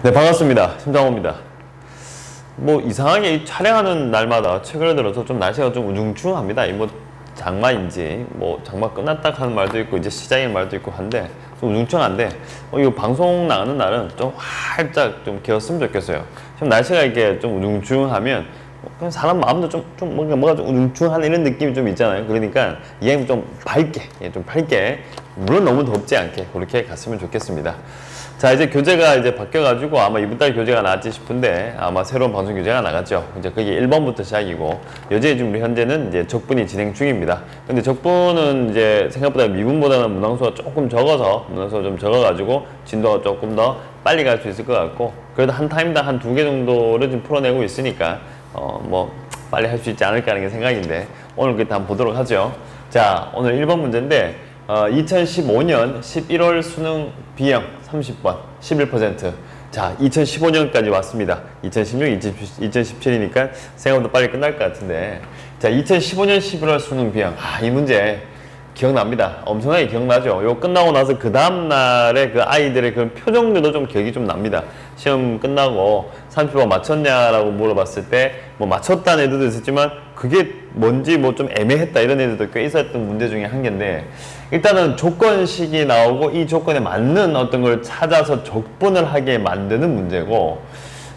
네, 반갑습니다. 심장호입니다. 뭐 이상하게 이 촬영하는 날마다 최근에 들어서 좀 날씨가 좀 우중충합니다. 이 뭐 장마인지 뭐 장마 끝났다 하는 말도 있고 이제 시작인 말도 있고 한데 좀 우중충한데 이거 방송 나가는 날은 좀 활짝 좀 개었으면 좋겠어요. 지금 날씨가 이렇게 좀 우중충하면 그냥 사람 마음도 좀 뭔가 좀 우중충한 이런 느낌이 좀 있잖아요. 그러니까 이행 좀 밝게 물론 너무 덥지 않게 그렇게 갔으면 좋겠습니다. 자, 이제 교재가 이제 바뀌어가지고 아마 이번 달 교재가 나왔지 싶은데 아마 새로운 방송 교재가 나갔죠. 이제 그게 1번부터 시작이고 여전히 지금 현재는 이제 적분이 진행 중입니다. 근데 적분은 이제 생각보다 미분보다는 문항수가 조금 적어서 문항수가 좀 적어가지고 진도가 조금 더 빨리 갈 수 있을 것 같고 그래도 한 타임당 한 2개 정도를 좀 풀어내고 있으니까 뭐 빨리 할 수 있지 않을까 하는 게 생각인데 오늘 그때 한번 보도록 하죠. 자, 오늘 1번 문제인데 2015년 11월 수능 B형 30번 11%. 자, 2015년까지 왔습니다. 2016, 2017이니까 생각보다 빨리 끝날 것 같은데 자, 2015년 11월 수능 B형 이 문제 기억납니다. 엄청나게 기억나죠. 요 끝나고 나서 그 다음날에 그 아이들의 그런 표정들도 좀 기억이 좀 납니다. 시험 끝나고 30번 맞췄냐라고 물어봤을 때 뭐 맞췄다는 애들도 있었지만 그게 뭔지 뭐 좀 애매했다 이런 애들도 꽤 있었던 문제 중에 한 개인데 일단은 조건식이 나오고 이 조건에 맞는 어떤 걸 찾아서 적분을 하게 만드는 문제고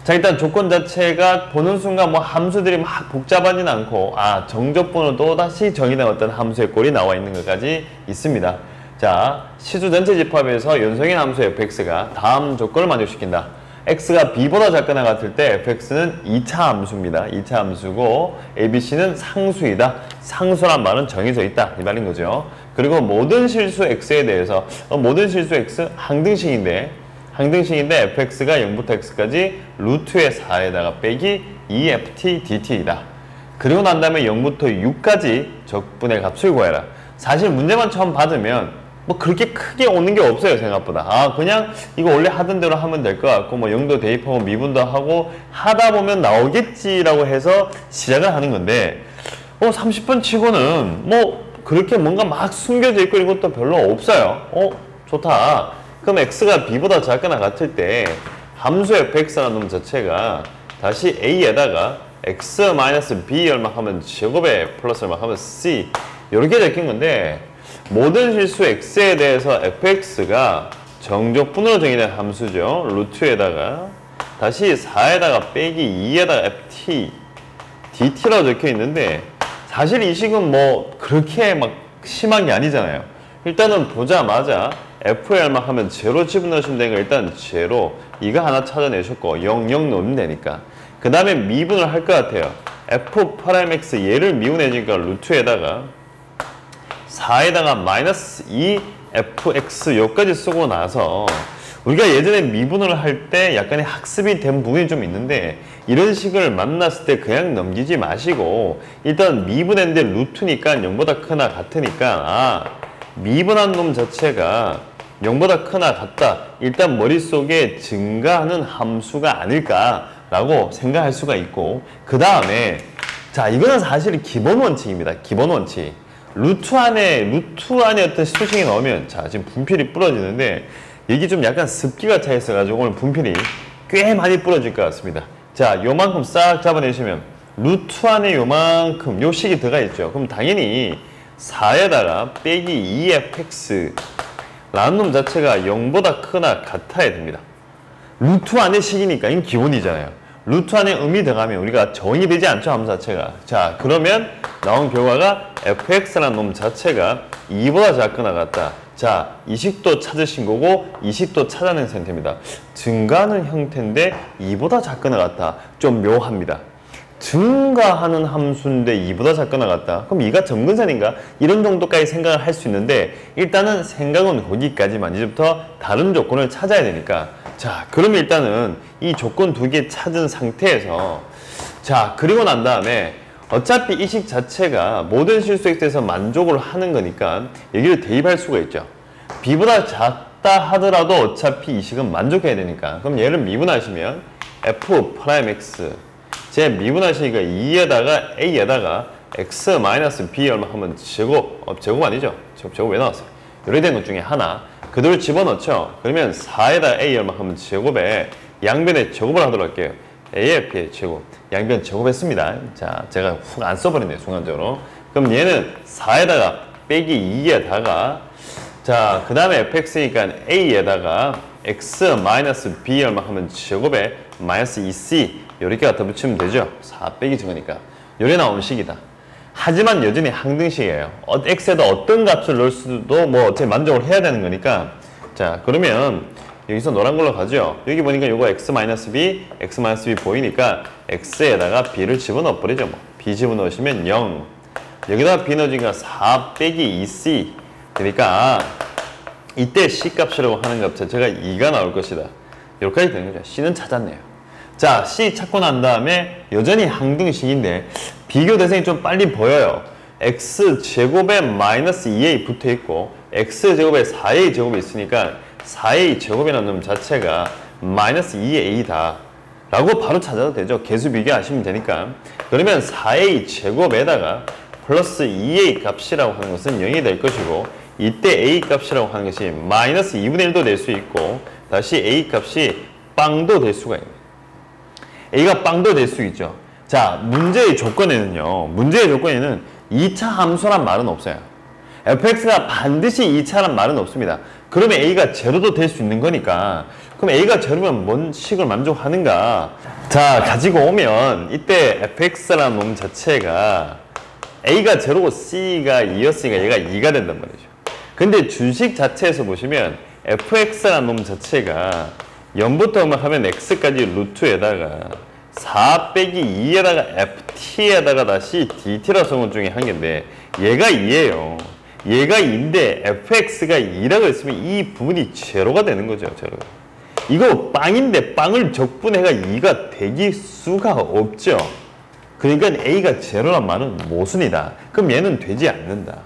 자, 일단 조건 자체가 보는 순간 뭐 함수들이 막 복잡하진 않고 정적분으로 또다시 정의된 어떤 함수의 꼴이 나와 있는 것까지 있습니다. 자, 시수 전체 집합에서 연성인 함수 fx가 다음 조건을 만족시킨다. x가 b보다 작거나 같을 때 fx는 2차 함수입니다. 2차 함수고 abc는 상수이다. 상수란 말은 정해져 있다 이 말인 거죠. 그리고 모든 실수 x에 대해서 모든 실수 x 항등식인데 fx가 0부터 x까지 루트의 4에다가 빼기 2ft dt이다. 그리고 난 다음에 0부터 6까지 적분의 값을 구해라. 사실 문제만 처음 받으면 뭐 그렇게 크게 오는 게 없어요. 생각보다 그냥 이거 원래 하던 대로 하면 될 것 같고 뭐 0도 대입하고 미분도 하고 하다 보면 나오겠지라고 해서 시작을 하는 건데 30번 치고는 뭐 그렇게 뭔가 막 숨겨져 있고 이런 것도 별로 없어요. 좋다. 그럼 x가 b보다 작거나 같을 때 함수 fx라는 놈 자체가 다시 a에다가 x-b 얼마하면 제곱에 플러스 얼마하면 c 이렇게 적힌 건데 모든 실수 x에 대해서 fx가 정적분으로 정의된 함수죠. 루트에다가 다시 4에다가 빼기 2에다가 ft dt라고 적혀 있는데 사실 이 식은 뭐 그렇게 막 심한 게 아니잖아요. 일단은 보자마자 f에 얼마하면 제로 집어넣으시면 되는 거 일단 제로 이거 하나 찾아내셨고 0, 0 넣으면 되니까 그 다음에 미분을 할 것 같아요. f'(x) 얘를 미분해주니까 루트에다가 4에다가 마이너스 2fx 여기까지 쓰고 나서 우리가 예전에 미분을 할 때 약간의 학습이 된 부분이 좀 있는데 이런 식을 만났을 때 그냥 넘기지 마시고 일단 미분했는데 루트니까 0보다 크나 같으니까 미분한 놈 자체가 0보다 크나 같다. 일단 머릿속에 증가하는 함수가 아닐까라고 생각할 수가 있고 그 다음에 자, 이거는 사실 기본 원칙입니다. 기본 원칙. 루트 안에 어떤 수식이 나오면 자, 지금 분필이 부러지는데 이게 좀 약간 습기가 차 있어가지고 오늘 분필이 꽤 많이 부러질 것 같습니다. 자, 요만큼 싹 잡아내시면 루트 안에 요만큼 요 식이 들어가 있죠. 그럼 당연히 4에다가 빼기 2fx 라는 놈 자체가 0보다 크나 같아야 됩니다. 루트 안에 식이니까 이건 기본이잖아요. 루트 안에 음이 들어가면 우리가 정의 되지 않죠, 함수 자체가. 자, 그러면 나온 결과가 fx라는 놈 자체가 2보다 작거나 같다. 자, 이 식도 찾으신 거고 이 식도 찾아낸 상태입니다. 증가하는 형태인데 2보다 작거나 같다. 좀 묘합니다. 증가하는 함수인데 2보다 작거나 같다. 그럼 2가 점근선인가? 이런 정도까지 생각을 할 수 있는데 일단은 생각은 거기까지만. 이제부터 다른 조건을 찾아야 되니까 자, 그러면 일단은 이 조건 2개 찾은 상태에서 자, 그리고 난 다음에 어차피 이 식 자체가 모든 실수 x에서 만족을 하는 거니까 여기를 대입할 수가 있죠. b보다 작다 하더라도 어차피 이 식은 만족해야 되니까 그럼 얘를 미분하시면 f'(x) 제 미분하시니까 2에다가 a에다가 x-b 얼마 하면 제곱 제곱 아니죠? 제곱 왜 나왔어요? 이렇게 된 것 중에 하나. 그대로 집어넣죠. 그러면 4에다 a 얼마하면 제곱에 양변에 제곱을 하도록 할게요. a의 p의 제곱. 양변 제곱했습니다. 자, 제가 훅 안 써버리네요. 순간적으로. 그럼 얘는 4에다가 빼기 2에다가 자, 그 다음에 fx니까 a에다가 x-b 얼마하면 제곱에 마이너스 2c 이렇게 갖다 붙이면 되죠. 4 빼기 저거니까. 요래 나오는 식이다. 하지만 여전히 항등식이에요. x에다 어떤 값을 넣을 수도 뭐 어차피 만족을 해야 되는 거니까. 자, 그러면 여기서 노란 걸로 가죠. 여기 보니까 요거 x-b, x-b 보이니까 x에다가 b를 집어넣어 버리죠. 뭐. b 집어넣으시면 0. 여기다가 b 넣어주니까 4 빼기 2c. 그러니까 이때 c 값이라고 하는 값 자체가 2가 나올 것이다. 여기까지 되는 거죠. c는 찾았네요. 자, c 찾고 난 다음에 여전히 항등식인데 비교 대상이 좀 빨리 보여요. x제곱에 마이너스 2a 붙어있고 x제곱에 4a 제곱이 있으니까 4a 제곱이라는 놈 자체가 마이너스 2a다 라고 바로 찾아도 되죠. 개수 비교하시면 되니까. 그러면 4a 제곱에다가 플러스 2a 값이라고 하는 것은 0이 될 것이고 이때 a 값이라고 하는 것이 마이너스 2분의 1도 될 수 있고 다시 a 값이 빵도 될 수가 있습니다. a가 빵도 될 수 있죠. 자, 문제의 조건에는요. 문제의 조건에는 2차 함수란 말은 없어요. fx가 반드시 2차란 말은 없습니다. 그러면 a가 제로도 될 수 있는 거니까 그럼 a가 제로면 뭔 식을 만족하는가? 자, 가지고 오면 이때 fx라는 놈 자체가 a가 제로고 c가 2였으니까 얘가 2가 된단 말이죠. 근데 주식 자체에서 보시면 fx라는 놈 자체가 0부터 하면 x까지 루트에다가 4 빼기 2에다가 ft에다가 다시 dt라 성분 중에 한 개인데 얘가 2예요. 얘가 2인데 fx가 2라고 했으면 이 부분이 제로가 되는 거죠. 제로. 이거 빵인데 빵을 적분해가 2가 되기 수가 없죠. 그러니까 a가 제로란 말은 모순이다. 그럼 얘는 되지 않는다.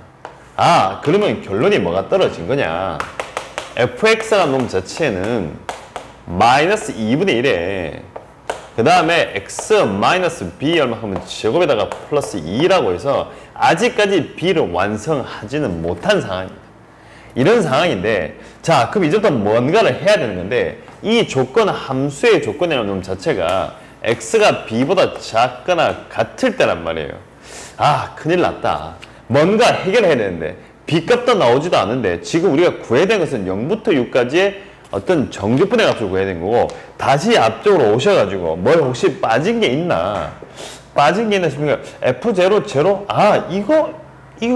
아, 그러면 결론이 뭐가 떨어진 거냐? fx라는 놈 자체는 마이너스 2분의 1에 그 다음에 x 마이너스 b 얼마 하면 제곱에다가 플러스 2라고 해서 아직까지 b를 완성하지는 못한 상황입니다. 이런 상황인데 자, 그럼 이제부터 뭔가를 해야 되는 건데 이 조건 함수의 조건이라는 놈 자체가 x가 b보다 작거나 같을 때란 말이에요. 아, 큰일 났다. 뭔가 해결해야 되는데 b값도 나오지도 않은데 지금 우리가 구해야 되는 것은 0부터 6까지의 어떤 정규분의 값을 구해야 되는 거고 다시 앞쪽으로 오셔가지고 뭘 혹시 빠진 게 있나? 빠진 게 있나 싶으니까 F0, 0? 아, 이거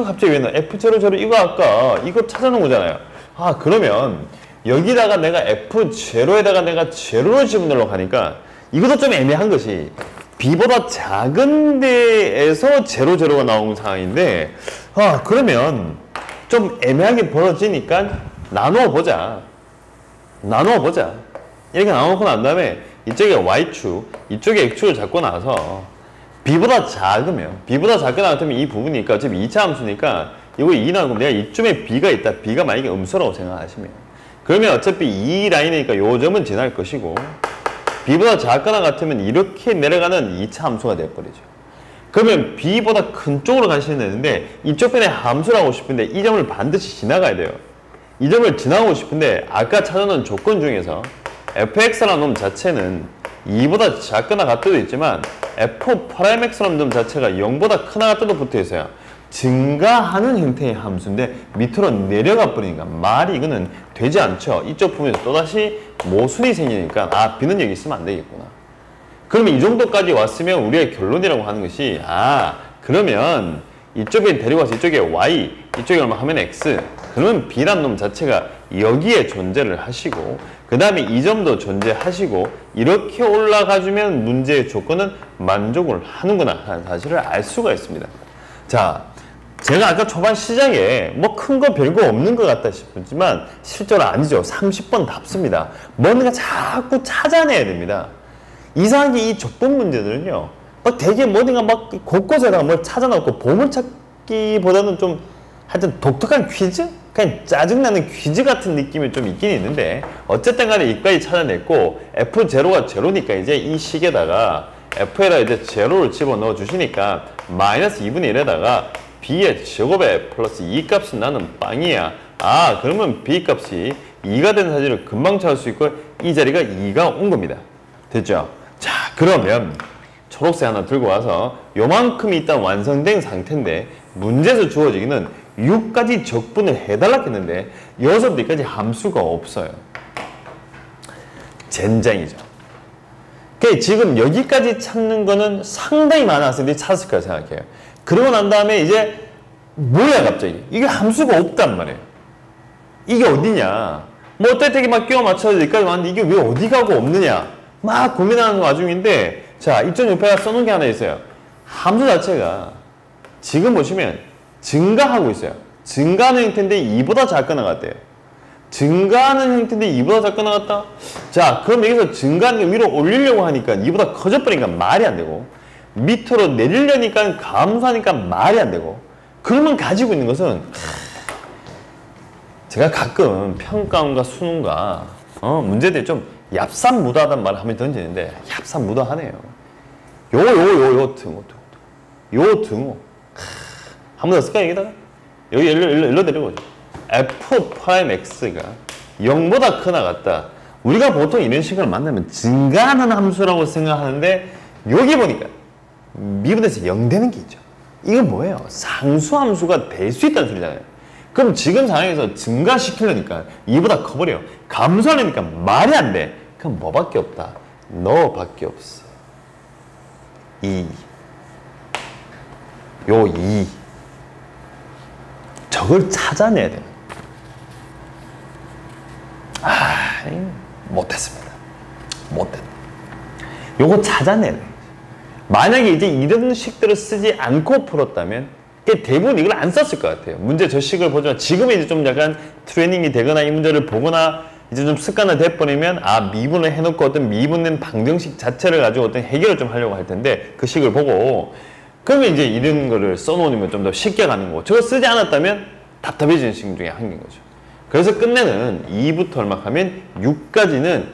갑자기 왜 나? F0, 0 이거 아까 이거 찾아놓은 거잖아요. 아, 그러면 여기다가 내가 F0에다가 내가 제로를 집어넣으려고 하니까 이것도 좀 애매한 것이 B보다 작은 데에서 0, 0가 나온 상황인데 아, 그러면 좀 애매하게 벌어지니까 나누어보자. 이렇게 나눠놓고 난 다음에 이쪽에 y축, 이쪽에 x축을 잡고 나서 b보다 작으면 b보다 작거나 같으면 이 부분이니까 어차피 2차 함수니까 이거 2 나오고 내가 이쯤에 b가 있다. b가 만약에 음수라고 생각하시면 그러면 어차피 이 라인이니까 요 점은 지날 것이고 b보다 작거나 같으면 이렇게 내려가는 2차 함수가 돼버리죠. 그러면 b보다 큰 쪽으로 가시면 되는데 이쪽 편에 함수를 하고 싶은데 이 점을 반드시 지나가야 돼요. 이 점을 지나가고 싶은데 아까 찾아놓은 조건 중에서 fx라는 놈 자체는 2보다 작거나 같다도 있지만 f'(x라는 놈 자체가 0보다 크나 같다도 붙어있어요. 증가하는 형태의 함수인데 밑으로 내려가 버리니까 말이 이거는 되지 않죠. 이쪽 부분에서 또다시 모순이 생기니까 아, b는 여기 있으면 안 되겠구나. 그러면 이 정도까지 왔으면 우리의 결론이라고 하는 것이 아, 그러면 이쪽에 데리고 와서 이쪽에 y, 이쪽에 얼마 하면 x. 그러면 b란 놈 자체가 여기에 존재를 하시고 그 다음에 이 점도 존재하시고 이렇게 올라가주면 문제의 조건은 만족을 하는구나 하는 사실을 알 수가 있습니다. 자, 제가 아까 초반 시작에 뭐 큰 거 별거 없는 것 같다 싶었지만 실제로 아니죠. 30번 답습니다. 뭔가 자꾸 찾아내야 됩니다. 이상하게 이 적분 문제들은요. 되게 뭐든가 막 곳곳에다가 뭘 찾아놓고 보물찾기보다는 좀 하여튼 독특한 퀴즈? 그냥 짜증나는 퀴즈 같은 느낌이 좀 있긴 있는데 어쨌든 간에 이까지 찾아냈고 F0가 제로니까 이제 이 식에다가 F에다 이제 제로를 집어넣어 주시니까 마이너스 2분의 1에다가 B의 제곱에 플러스 2 값은 나는 빵이야 아, 그러면 B값이 2가 된 사실을 금방 찾을 수 있고 이 자리가 2가 온 겁니다. 됐죠? 자, 그러면 초록색 하나 들고 와서 요만큼이 일단 완성된 상태인데 문제에서 주어지기는 6까지 적분을 해달라 했는데 여기서부터까지 함수가 없어요. 젠장이죠. 그러니까 지금 여기까지 찾는 거는 상당히 많은 학생들이 찾았을 거라 생각해요. 그러고 난 다음에 이제 뭐야 갑자기 이게 함수가 없단 말이에요. 이게 어디냐 뭐 어떻게 막 끼워 맞춰서 여기까지 왔는데 이게 왜 어디 가고 없느냐 막 고민하는 와중인데 자 이쪽 옆에가 써놓은 게 하나 있어요. 함수 자체가 지금 보시면 증가하고 있어요. 증가하는 형태인데 2보다 작게 나갔대요. 증가하는 형태인데 2보다 작게 나갔다? 자 그럼 여기서 증가하는 게 위로 올리려고 하니까 2보다 커져버리니까 말이 안 되고 밑으로 내리려니까 감소하니까 말이 안 되고 그러면 가지고 있는 것은 제가 가끔 평가원과 수능과 문제들이 좀 얍삽무다하다는 말을 한번 던지는데 얍삽무다하네요. 요 등호 한 번 더 쓸까요 여기다가? 여기 일로 내려보죠. F'X가 0보다 크나 같다. 우리가 보통 이런 식으로 만나면 증가하는 함수라고 생각하는데 여기 보니까 미분에서 0 되는 게 있죠. 이건 뭐예요? 상수함수가 될 수 있다는 소리잖아요. 그럼 지금 상황에서 증가시키려니까 2보다 커버려. 감소하려니까 말이 안 돼. 그럼 뭐밖에 없다? 너밖에 없어. 2. 요 2. 저걸 찾아내야 돼. 못했습니다. 못했다. 요거 찾아내야 돼. 만약에 이제 이런 식들을 쓰지 않고 풀었다면 대부분 이걸 안 썼을 것 같아요. 문제 저 식을 보지만 지금은 이제 좀 약간 트레이닝이 되거나 이 문제를 보거나 이제 좀 습관화 돼버리면 미분을 해놓고 어떤 미분된 방정식 자체를 가지고 어떤 해결을 좀 하려고 할 텐데 그 식을 보고 그러면 이제 이런 거를 써놓으면 좀 더 쉽게 가는 거고 저걸 쓰지 않았다면 답답해지는 식 중에 한 개인 거죠. 그래서 끝내는 2부터 얼마 하면 6까지는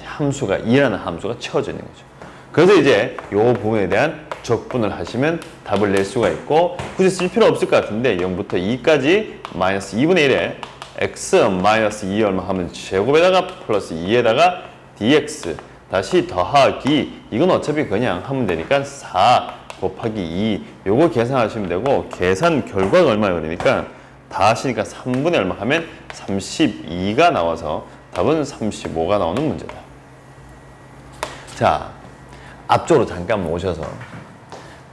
함수가 2라는 함수가 채워져 있는 거죠. 그래서 이제 이 부분에 대한 적분을 하시면 답을 낼 수가 있고 굳이 쓸 필요 없을 것 같은데 0부터 2까지 마이너스 2분의 1에 x 마이너스 2 얼마 하면 제곱에다가 플러스 2에다가 dx 다시 더하기 이건 어차피 그냥 하면 되니까 4 곱하기 2 요거 계산하시면 되고 계산 결과가 얼마예요? 그러니까 다 하시니까 3분의 얼마 하면 32가 나와서 답은 35가 나오는 문제다. 자, 앞쪽으로 잠깐 모셔서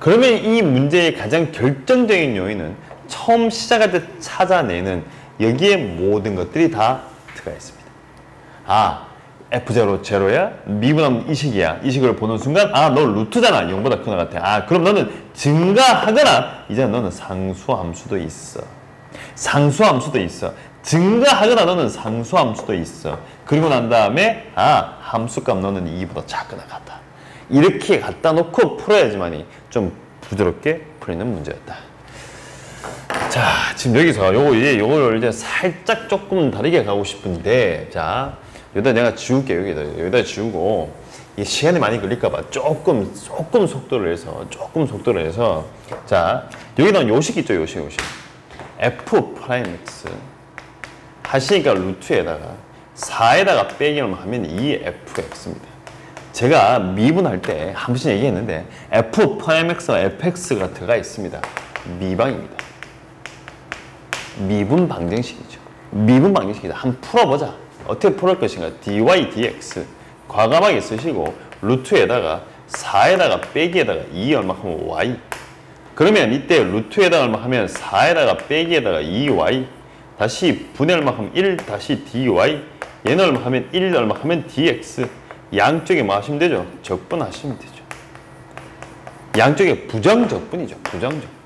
그러면 이 문제의 가장 결정적인 요인은 처음 시작할 때 찾아내는 여기에 모든 것들이 다 들어가 있습니다. F0 제로야? 미분하면 이 식이야. 이 식을 보는 순간 너 루트잖아. 0보다 큰 것 같아. 그럼 너는 증가하거나 이제 너는 상수함수도 있어. 상수함수도 있어. 증가하거나 너는 상수함수도 있어. 그리고 난 다음에 함수값 너는 2보다 작거나 같다. 이렇게 갖다 놓고 풀어야지만이 좀 부드럽게 풀리는 문제였다. 자, 지금 여기서 요거를 이제 살짝 조금 다르게 가고 싶은데, 자, 여기다 내가 지울게요. 여기다 지우고, 이 시간이 많이 걸릴까봐 조금 속도를 해서, 자, 여기 나온 요식 있죠, 요식. F'X. 하시니까 루트에다가 4에다가 빼기 얼마 하면 2fx입니다. 제가 미분할 때 한 번씩 얘기했는데 F'X와 fx가 들어가 있습니다. 미방입니다. 미분 방정식이죠. 미분 방정식이다. 한번 풀어보자. 어떻게 풀을 것인가? dy, dx 과감하게 쓰시고 루트에다가 4에다가 빼기에다가 2 얼마 하면 y. 그러면 이때 루트에다가 얼마 하면 4에다가 빼기에다가 2y 다시 분의 얼마 하면 1 다시 dy 얘는 얼마 하면 1 얼마 하면 dx 양쪽에 뭐 하시면 되죠? 적분하시면 되죠. 양쪽에 부정적분이죠. 부정적분.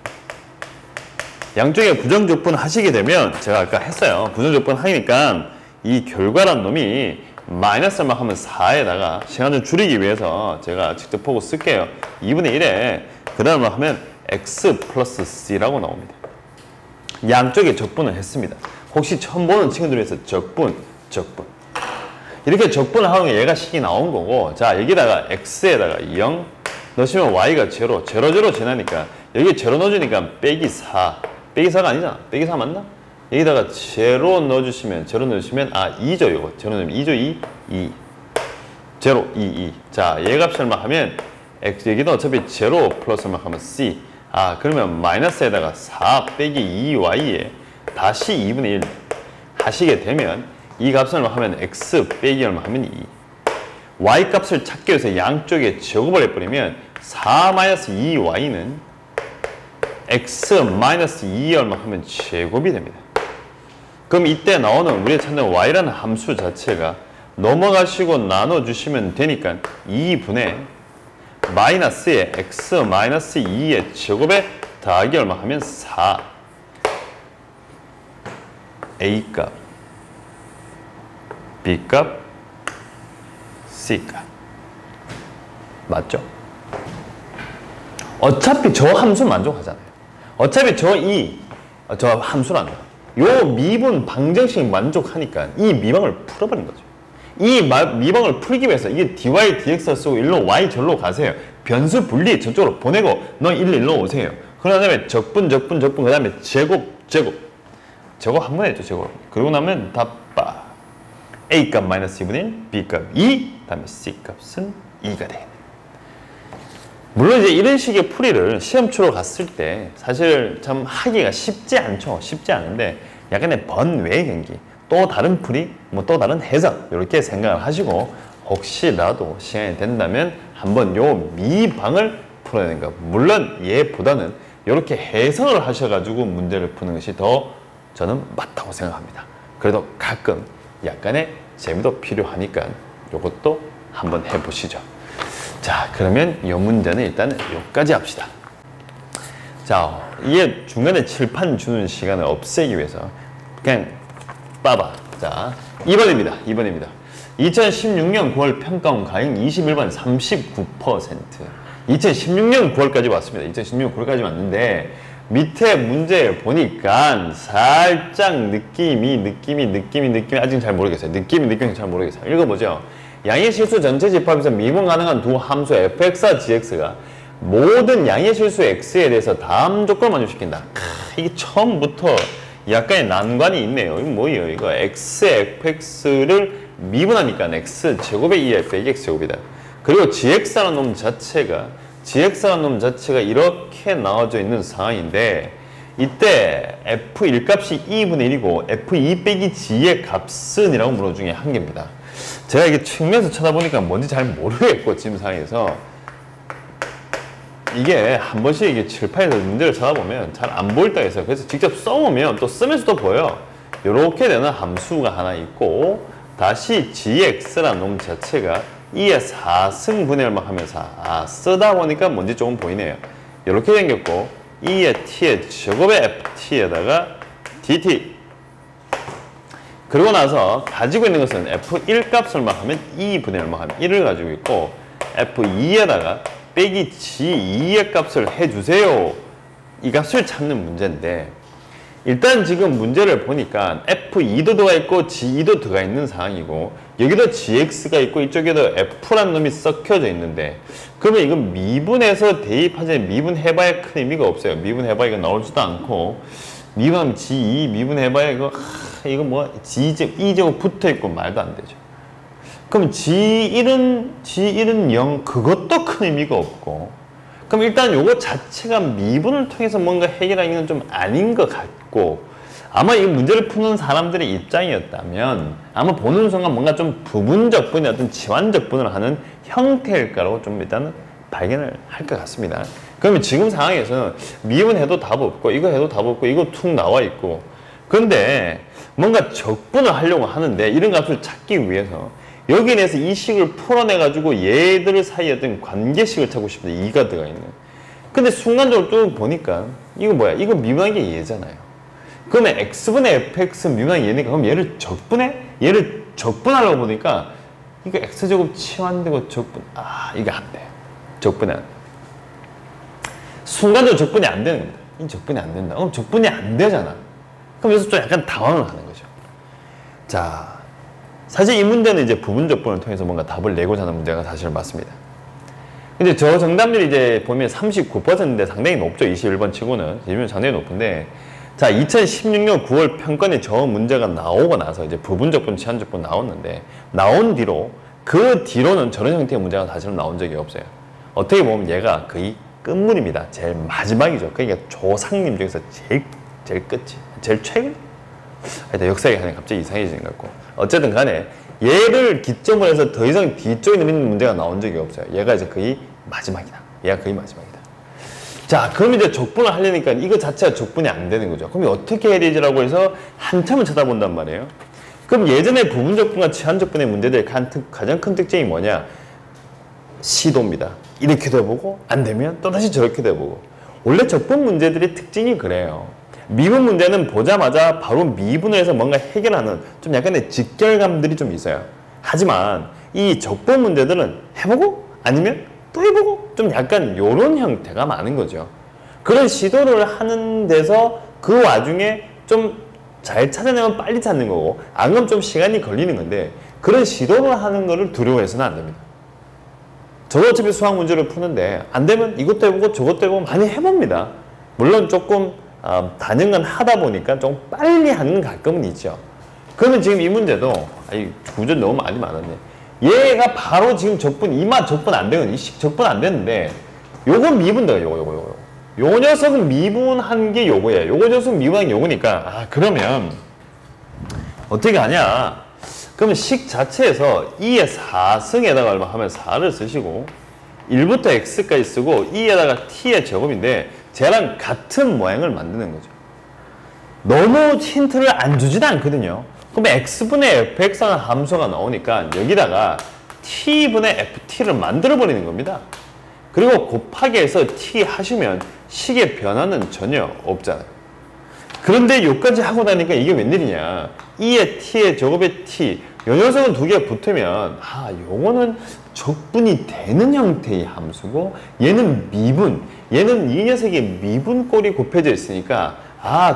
양쪽에 부정적분 하시게 되면 제가 아까 했어요. 부정적분 하니까 이 결과란 놈이 마이너스 얼마 하면 4에다가 시간 좀 줄이기 위해서 제가 직접 보고 쓸게요. 2분의 1에 그 다음 하면 x 플러스 c라고 나옵니다. 양쪽에 적분을 했습니다. 혹시 처음 보는 친구들 위해서 적분. 이렇게 적분을 하면 얘가 식이 나온 거고, 자, 여기다가 x에다가 0 넣으시면 y가 제로 지나니까 여기 제로 넣어주니까 빼기 4. 빼기 4가 아니잖아. 빼기 4 맞나? 여기다가 제로 넣어주시면 2죠. 이거 제로 넣으면 2죠. 2 제로 2 자, 얘 값이 얼마 하면 x, 여기도 어차피 제로 플러스 얼마 하면 c. 그러면 마이너스에다가 4 빼기 2y에 다시 2분의 1 하시게 되면 이 값을 얼마 하면 x 빼기 얼마 하면 2. y 값을 찾기 위해서 양쪽에 제곱을 해버리면 4 마이너스 2y는 x 마이너스 2 얼마 하면 제곱이 됩니다. 그럼 이때 나오는 우리가 찾는 y라는 함수 자체가 넘어가시고 나눠주시면 되니까 2분의 마이너스에 x 마이너스 2의 제곱에 더하기 얼마 하면 4 a값 b값 c값 맞죠? 어차피 저 함수 만족하잖아요. 어차피 저 함수란 요 미분 방정식 만족하니까 이 미방을 풀어버린 거죠. 이 미방을 풀기 위해서 이게 dy, dx 쓰고 일로 y 절로 가세요. 변수 분리 저쪽으로 보내고 너 일로 오세요. 그 다음에 적분 그 다음에 제곱 한 번 했죠. 제곱. 그러고 나면 다 빠. a값 마이너스 2분의 1, b값 2, 다음에 c값은 2가 되겠네요. 물론 이제 이런 식의 풀이를 시험치로 갔을 때 사실 참 하기가 쉽지 않죠. 쉽지 않은데 약간의 번외 경기, 또 다른 풀이, 또 다른 해석 이렇게 생각을 하시고 혹시라도 시간이 된다면 한번 요 미방을 풀어내는 것. 물론 얘보다는 이렇게 해석을 하셔가지고 문제를 푸는 것이 더 저는 맞다고 생각합니다. 그래도 가끔 약간의 재미도 필요하니까 이것도 한번 해보시죠. 자, 그러면 이 문제는 일단 여기까지 합시다. 자, 이게 중간에 칠판 주는 시간을 없애기 위해서 그냥 빠바. 자, 2번입니다. 2016년 9월 평가원 가행 21번 39%. 2016년 9월까지 왔습니다. 2016년 9월까지 왔는데 밑에 문제 보니까 살짝 느낌이 아직 잘 모르겠어요. 느낌이 잘 모르겠어요. 읽어보죠. 양의 실수 전체 집합에서 미분 가능한 두 함수 fx와 gx가 모든 양의 실수 x에 대해서 다음 조건을 만족시킨다. 이게 처음부터 약간의 난관이 있네요. 이거 뭐예요? 이거 x, fx를 미분하니까 x 제곱의 2f 빼기 x 제곱이다. 그리고 gx라는 놈 자체가 이렇게 나와져 있는 상황인데 이때 f1 값이 2분의 1이고 f2 빼기 g의 값은 이라고 물어 중에 한 개입니다. 제가 이게 측면에서 쳐다보니까 뭔지 잘 모르겠고 지금 상황에서 이게 한 번씩 이게 칠판에서 문제를 찾아보면 잘 안 보일 때가 있어요. 그래서 직접 써보면 또 쓰면서도 보여요. 이렇게 되는 함수가 하나 있고 다시 gx라는 놈 자체가 2의 4승분의 얼마 하면 4. 쓰다 보니까 뭔지 조금 보이네요. 이렇게 생겼고 2의 t의 제곱의 ft에다가 dt. 그러고 나서 가지고 있는 것은 f1 값을 얼마 하면 2분의 얼마 하면 1을 가지고 있고 f2에다가 빼기 g2의 값을 해주세요. 이 값을 찾는 문제인데 일단 지금 문제를 보니까 f2도 들어가 있고 g2도 들어가 있는 상황이고 여기도 gx가 있고 이쪽에도 f라는 놈이 섞여져 있는데 그러면 이거 미분해서 대입하지 미분해봐야 큰 의미가 없어요. 미분해봐야 이거 나오지도 않고 미분하면 g2 미분해봐야 이거 뭐 g제곱 2제곱 붙어있고 말도 안 되죠. 그럼 g1은 0 그것도 큰 의미가 없고 그럼 일단 요거 자체가 미분을 통해서 뭔가 해결하는 건 좀 아닌 것 같고 아마 이 문제를 푸는 사람들의 입장이었다면 아마 보는 순간 뭔가 좀 부분적 분의 어떤 치환적 분을 하는 형태일까라고 좀 일단은 발견을 할 것 같습니다. 그러면 지금 상황에서는 미분해도 답 없고 이거 해도 답 없고 이거 툭 나와 있고 근데 뭔가 적분을 하려고 하는데 이런 값을 찾기 위해서 여기에 대해서 이 식을 풀어내가지고 얘들 사이에 어떤 관계식을 찾고 싶은데 2가 들어가 있는. 근데 순간적으로 쭉 보니까 이거 뭐야? 이거 미분한 게 얘잖아요. 그러면 x분의 fx 미분한 게 얘니까 그럼 얘를 적분하려고 보니까 이거 x제곱 치환되고 적분 이게 안 돼요. 적분이 안 돼. 순간적으로 적분이 안 되는 겁니다. 이 적분이 안 된다. 그럼 적분이 안 되잖아. 그럼 여기서 좀 약간 당황을 하는 거죠. 자. 사실 이 문제는 이제 부분 적분을 통해서 뭔가 답을 내고자 하는 문제가 사실 맞습니다. 근데 저 정답률이 이제 보면 39%인데 상당히 높죠. 21번 치고는. 21번 상당히 높은데 자, 2016년 9월 평가에 저 문제가 나오고 나서 이제 부분적분, 제한적분 나왔는데, 나온 뒤로, 그 뒤로는 저런 형태의 문제가 사실은 나온 적이 없어요. 어떻게 보면 얘가 거의 끝물입니다. 제일 마지막이죠. 그러니까 조상님 중에서 제일 끝이, 제일 최근? 하여튼 역사에 가면 갑자기 이상해지는 것 같고. 어쨌든 간에 얘를 기점으로 해서 더 이상 뒤쪽에 있는 문제가 나온 적이 없어요. 얘가 이제 거의 마지막이다. 얘가 거의 마지막이다. 자, 그럼 이제 적분을 하려니까 이거 자체가 적분이 안 되는 거죠. 그럼 어떻게 해야 되지라고 해서 한참을 쳐다본단 말이에요. 그럼 예전에 부분적분과 제한적분의 문제들의 가장 큰 특징이 뭐냐? 시도입니다. 이렇게도 해보고 안 되면 또다시 저렇게도 해보고. 원래 적분 문제들의 특징이 그래요. 미분 문제는 보자마자 바로 미분을 해서 뭔가 해결하는 좀 약간의 직결감들이 좀 있어요. 하지만 이 적분 문제들은 해보고 아니면 또 해보고 좀 약간 요런 형태가 많은 거죠. 그런 시도를 하는 데서 그 와중에 좀 잘 찾아내면 빨리 찾는 거고, 안 그러면 좀 시간이 걸리는 건데, 그런 시도를 하는 거를 두려워해서는 안 됩니다. 저도 어차피 수학 문제를 푸는데 안 되면 이것도 해보고 저것도 해보고 많이 해봅니다. 물론 조금 단연간 하다 보니까 좀 빨리 하는 가끔은 있죠. 그러면 지금 이 문제도 구절 너무 많이 많았네. 얘가 바로 지금 적분, 이마 적분 안 되거든. 적분 안 되는데 요건 미분다. 요거. 요 녀석은 미분한 게 요거예요. 요거 녀석은 미분한 게 요거니까, 그러면 어떻게 하냐? 그러면 식 자체에서 2의 4승에다가 얼마 하면 4를 쓰시고 1부터 x까지 쓰고 2에다가 t의 제곱인데 쟤랑 같은 모양을 만드는 거죠. 너무 힌트를 안 주지도 않거든요. 그럼 x분의 fx라는 함수가 나오니까 여기다가 t분의 ft를 만들어 버리는 겁니다. 그리고 곱하기 해서 t 하시면 식의 변화는 전혀 없잖아요. 그런데 여기까지 하고 나니까 이게 웬일이냐. 2의 t의 제곱의 t, 요 녀석은 두 개 붙으면 요거는 적분이 되는 형태의 함수고 얘는 미분, 얘는 이 녀석이 미분꼴이 곱해져 있으니까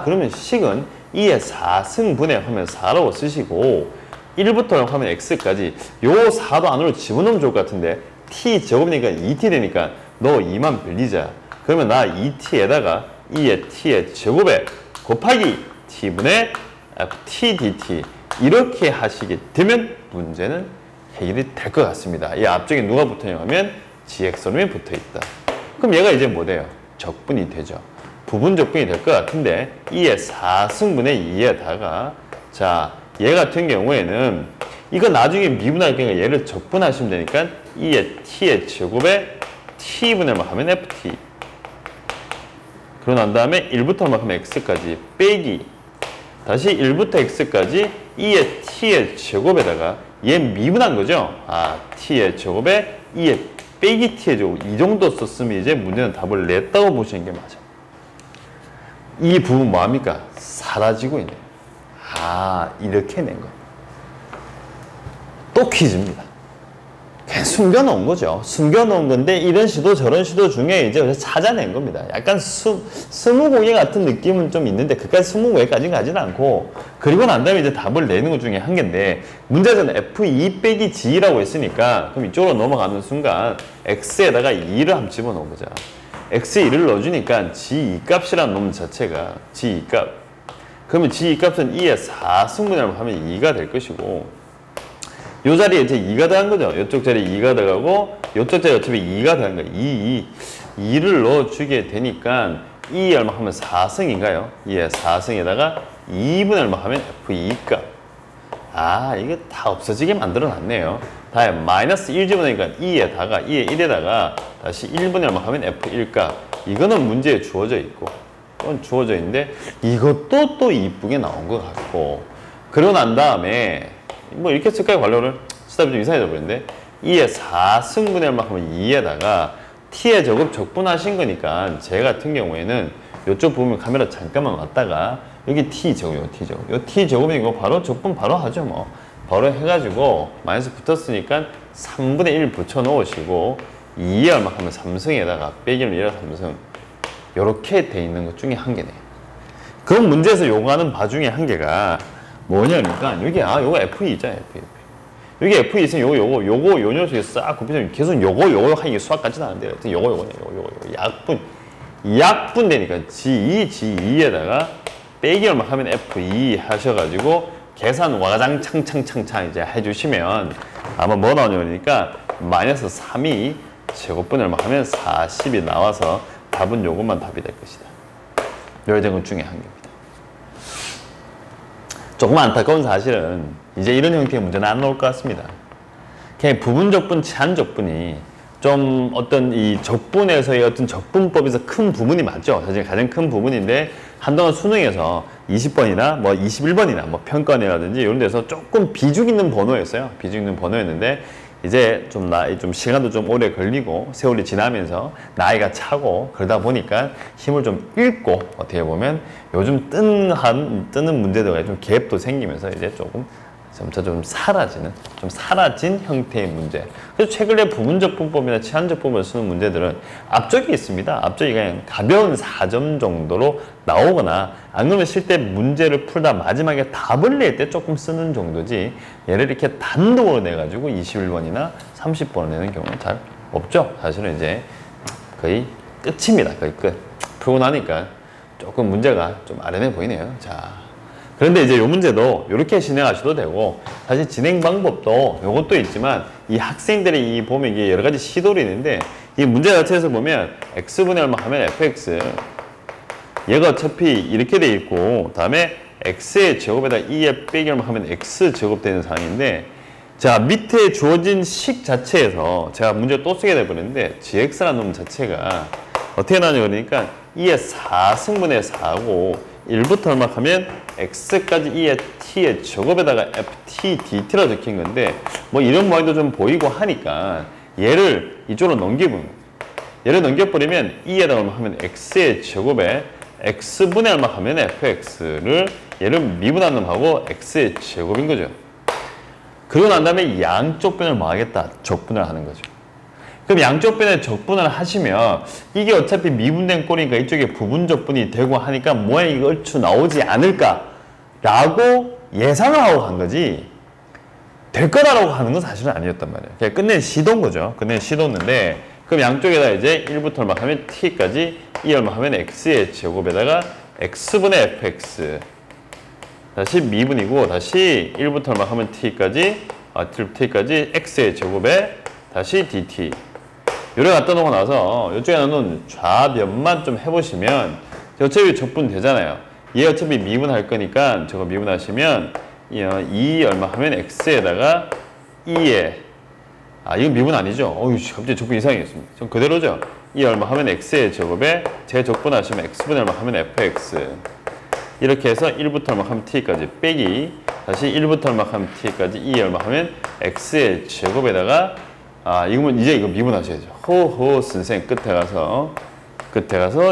그러면 식은 2의 4승분해 하면 4라고 쓰시고 1부터 하면 x까지 요 4도 안으로 집어넣으면 좋을 것 같은데 t 제곱이니까 2t 되니까 너 2만 빌리자. 그러면 나 2t에다가 2의 t의 제곱에 곱하기 t분의 ft dt 이렇게 하시게 되면 문제는 해결이 될 것 같습니다. 이 앞쪽에 누가 붙어있냐 하면 gx름이 붙어있다. 그럼 얘가 이제 뭐 돼요? 적분이 되죠. 부분 적분이 될 것 같은데 2의 4승분의 2에다가 자, 얘 같은 경우에는 이거 나중에 미분할 경우에 얘를 적분하시면 되니까 2의 t의 제곱에 t분의 하면 ft 그러고 난 다음에 1부터 하면 x까지 빼기 다시 1부터 x까지 2의 t의 제곱에다가 얘 미분한 거죠. t의 제곱에 2의 빼기 t의 제곱 이 정도 썼으면 이제 문제는 답을 냈다고 보시는 게 맞아요. 이 부분 뭐합니까? 사라지고 있네요. 이렇게 낸 거. 또 퀴즈입니다. 그냥 숨겨놓은 거죠. 숨겨놓은 건데 이런 시도 저런 시도 중에 이제 찾아낸 겁니다. 약간 스무고개 같은 느낌은 좀 있는데 그까지 스무고개까지는 가지는 않고 그리고 난 다음에 이제 답을 내는 것 중에 한 개인데 문제에서는 f2 빼기 g라고 했으니까 그럼 이쪽으로 넘어가는 순간 x에다가 2를 한번 집어넣어 보자. x에 2를 넣어주니까 g2 값이라는 놈 자체가 g2 값 그러면 g2 값은 2의 4승분을 하면 2가 될 것이고 이 자리에 이제 2가 들어간 거죠. 이쪽 자리에 2가 들어가고 이쪽 자리에 어차피 2가 들어간 거예요. 2를 넣어주게 되니까 2 얼마 하면 4승인가요? 2의 4승에다가 2분의 얼마 하면 f2 값. 이게 다 없어지게 만들어 놨네요. 다음에 마이너스 1 집어넣으니까 2에다가 2의 1에다가 다시 1분의 얼마 하면 f1 값. 이거는 문제에 주어져 있고 이건 주어져 있는데 이것도 또 이쁘게 나온 것 같고 그러고 난 다음에 뭐 이렇게 쓸까요? 관료를 쓰다 보면 좀 이상해져 버렸는데 2의 4승분의 얼마 하면 2에다가 t의 제곱 적분하신 거니까 제 같은 경우에는 이쪽 부분 카메라 잠깐만 왔다가 여기 t제곱, t제곱 요 t제곱이고 바로 적분 바로 하죠. 뭐 바로 해가지고 마이너스 붙었으니까 3분의 1 붙여 놓으시고 2에 얼마 하면 3승에다가 빼기를 1에 3승 요렇게 돼 있는 것 중에 한 개네. 그럼 문제에서 요구하는 바 중에 한 개가 뭐냐니까 여기 요거 F2 있잖아요. F2. 여기 F2 있으면 요거 요 녀석이 싹 곱해지면 계속 요거 하기 수학 같지는 않은데 하여튼 요거 약분 되니까 G2에다가 빼기 얼마 하면 F2 하셔가지고 계산 와장창창창창 이제 해주시면 아마 뭐 나오냐 그러니까 마이너스 3이 제곱분의 얼마 하면 40이 나와서 답은 요것만 답이 될 것이다. 요런 것 중에 한 개입니다. 조금 안타까운 사실은 이제 이런 형태의 문제는 안 나올 것 같습니다. 그냥 부분적분, 제한적분이 좀 어떤 이 적분에서의 어떤 적분법에서 큰 부분이 맞죠. 사실 가장 큰 부분인데 한동안 수능에서 20번이나 뭐 21번이나 뭐 평가원이라든지 이런 데서 조금 비중 있는 번호였어요. 비중 있는 번호였는데 이제 좀 시간도 좀 오래 걸리고 세월이 지나면서 나이가 차고 그러다 보니까 힘을 좀 잃고 어떻게 보면 요즘 뜨는 문제들과 좀 갭도 생기면서 이제 조금 점차 좀 사라진 형태의 문제. 그래서 최근에 부분적분법이나 제한적분법을 쓰는 문제들은 앞쪽이 있습니다. 앞쪽이 그냥 가벼운 4점 정도로 나오거나 안 그러면 실제 문제를 풀다 마지막에 답을 낼 때 조금 쓰는 정도지 얘를 이렇게 단독으로 내가지고 21번이나 30번을 내는 경우는 잘 없죠. 사실은 이제 거의 끝입니다. 거의 끝. 풀고 나니까 조금 문제가 좀 아련해 보이네요. 자. 그런데 이제 이 문제도 이렇게 진행하셔도 되고 사실 진행 방법도 이것도 있지만 이 학생들이 보면 이게 여러 가지 시도를 있는데 이 문제 자체에서 보면 x분의 얼마 하면 fx 얘가 어차피 이렇게 돼 있고 다음에 x의 제곱에다 2의 빼기 얼마 하면 x 제곱 되는 상황인데 자 밑에 주어진 식 자체에서 제가 문제를 또 쓰게 돼버렸는데 gx라는 놈 자체가 어떻게 나오냐 그러니까 2의 4승분의 4고 1부터 얼마 하면 x까지 2의 t의 제곱에다가 ft dt라 적힌 건데 뭐 이런 모양도 좀 보이고 하니까 얘를 이쪽으로 얘를 넘겨버리면 2에다 얼마 하면 x의 제곱에 x분의 얼마 하면 fx를 얘를 미분한 놈하고 x의 제곱인 거죠. 그러고 난 다음에 양쪽 변을 뭐 하겠다? 적분을 하는 거죠. 그럼 양쪽 변에 적분을 하시면 이게 어차피 미분된 꼴이니까 이쪽에 부분적분이 되고 하니까 모양이 얼추 나오지 않을까라고 예상을 하고 간 거지 될 거다라고 하는 건 사실은 아니었단 말이에요. 그냥 끝낸 시도인 거죠. 끝낸 시도였는데 그럼 양쪽에다 이제 1부터 얼마 하면 t까지 2 얼마 하면 x의 제곱에다가 x분의 fx 다시 미분이고 다시 1부터 얼마 하면 t까지 x의 제곱에 다시 dt 요래 갖다 놓고 나서 이쪽에 나눈 좌변만 좀 해보시면 어차피 적분 되잖아요. 얘 어차피 미분할 거니까 저거 미분하시면 2 얼마 하면 x에다가 2에 이건 미분 아니죠? 어휴 갑자기 적분 이상해졌습니다. 전 그대로죠? 2 얼마 하면 x의 제곱에 재적분하시면 x분의 얼마 하면 fx 이렇게 해서 1부터 얼마 하면 t까지 빼기 다시 1부터 얼마 하면 t까지 2 얼마 하면 x의 제곱에다가 이거면 이제 이거 미분하셔야죠. 호호 선생 끝에 가서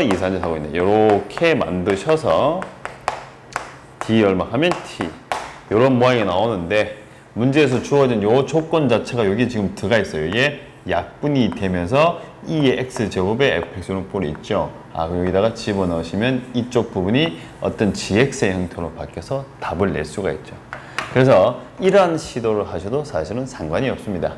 이산제 하고 있네. 요렇게 만드셔서 d 얼마 하면 t 요런 모양이 나오는데 문제에서 주어진 요 조건 자체가 여기 지금 들어가 있어요. 이게 약분이 되면서 2의 x제곱에 fx는 꼴이 있죠. 여기다가 집어넣으시면 이쪽 부분이 어떤 gx의 형태로 바뀌어서 답을 낼 수가 있죠. 그래서 이러한 시도를 하셔도 사실은 상관이 없습니다.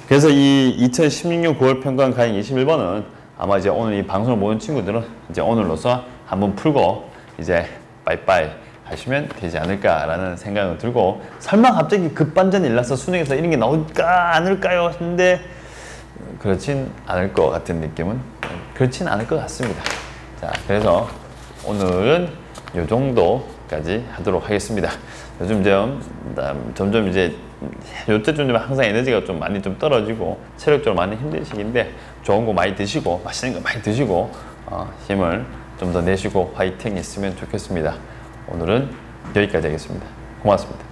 그래서 이 2016년 9월 평가원 강의 21번은 아마 이제 오늘 이 방송을 보는 친구들은 이제 오늘로서 한번 풀고 이제 빠이빠이 하시면 되지 않을까라는 생각을 들고 설마 갑자기 급반전이 일어나서 수능에서 이런 게 나올까 않을까요? 했는데 그렇진 않을 것 같은 느낌은 그렇진 않을 것 같습니다. 자, 그래서 오늘은 이 정도까지 하도록 하겠습니다. 요즘 점점 이제 요때쯤 되면 항상 에너지가 좀 많이 좀 떨어지고 체력적으로 많이 힘든 시기인데 좋은 거 많이 드시고 맛있는 거 많이 드시고 힘을 좀 더 내시고 화이팅 했으면 좋겠습니다. 오늘은 여기까지 하겠습니다. 고맙습니다.